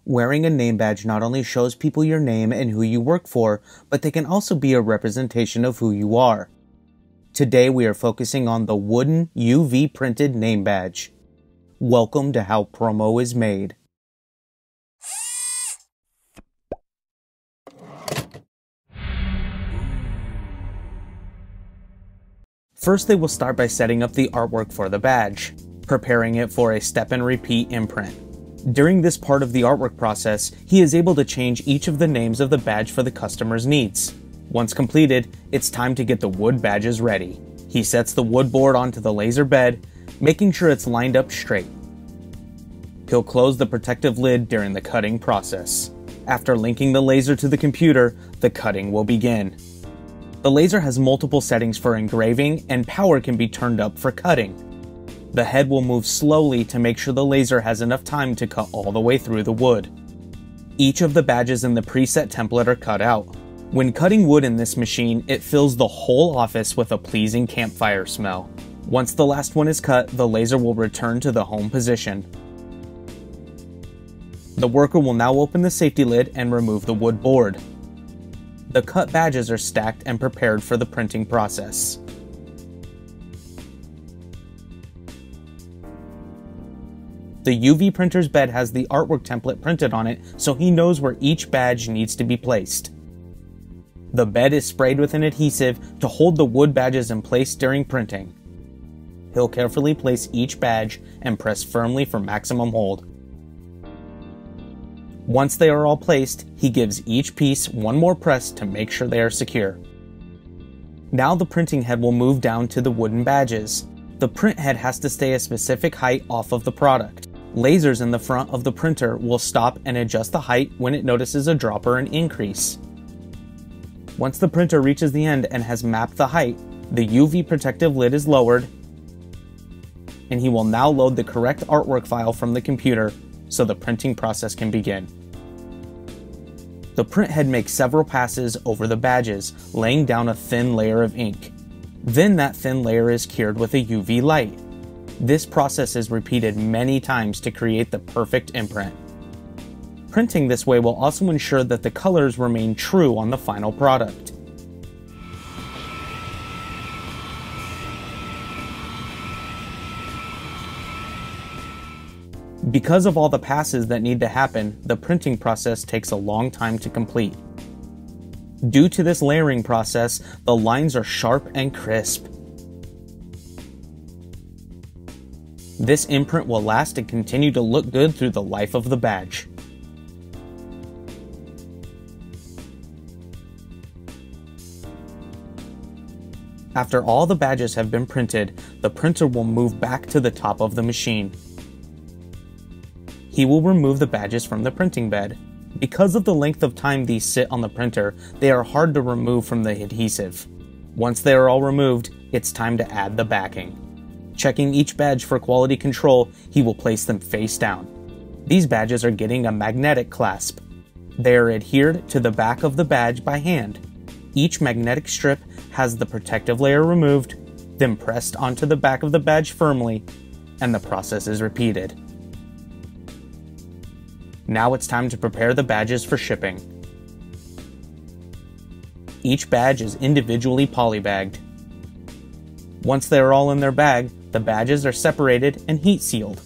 Wearing a name badge not only shows people your name and who you work for, but they can also be a representation of who you are. Today we are focusing on the wooden UV printed name badge. Welcome to how promo is made. First, they will start by setting up the artwork for the badge, preparing it for a step and repeat imprint. During this part of the artwork process, he is able to change each of the names of the badge for the customer's needs. Once completed, it's time to get the wood badges ready. He sets the wood board onto the laser bed, making sure it's lined up straight. He'll close the protective lid during the cutting process. After linking the laser to the computer, the cutting will begin. The laser has multiple settings for engraving, and power can be turned up for cutting. The head will move slowly to make sure the laser has enough time to cut all the way through the wood. Each of the badges in the preset template are cut out. When cutting wood in this machine, it fills the whole office with a pleasing campfire smell. Once the last one is cut, the laser will return to the home position. The worker will now open the safety lid and remove the wood board. The cut badges are stacked and prepared for the printing process. The UV printer's bed has the artwork template printed on it, so he knows where each badge needs to be placed. The bed is sprayed with an adhesive to hold the wood badges in place during printing. He'll carefully place each badge and press firmly for maximum hold. Once they are all placed, he gives each piece one more press to make sure they are secure. Now the printing head will move down to the wooden badges. The print head has to stay a specific height off of the product. Lasers in the front of the printer will stop and adjust the height when it notices a drop or an increase. Once the printer reaches the end and has mapped the height, the UV protective lid is lowered, and he will now load the correct artwork file from the computer so the printing process can begin. The print head makes several passes over the badges, laying down a thin layer of ink. Then that thin layer is cured with a UV light. This process is repeated many times to create the perfect imprint. Printing this way will also ensure that the colors remain true on the final product. Because of all the passes that need to happen, the printing process takes a long time to complete. Due to this layering process, the lines are sharp and crisp. This imprint will last and continue to look good through the life of the badge. After all the badges have been printed, the printer will move back to the top of the machine. He will remove the badges from the printing bed. Because of the length of time these sit on the printer, they are hard to remove from the adhesive. Once they are all removed, it's time to add the backing. Checking each badge for quality control, he will place them face down. These badges are getting a magnetic clasp. They are adhered to the back of the badge by hand. Each magnetic strip has the protective layer removed, then pressed onto the back of the badge firmly, and the process is repeated. Now it's time to prepare the badges for shipping. Each badge is individually polybagged. Once they are all in their bag, the badges are separated and heat sealed.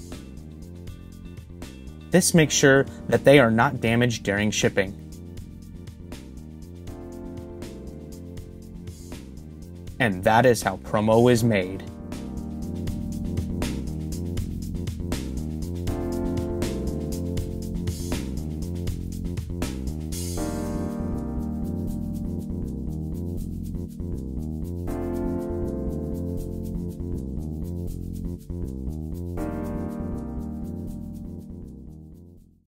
This makes sure that they are not damaged during shipping. And that is how promo is made.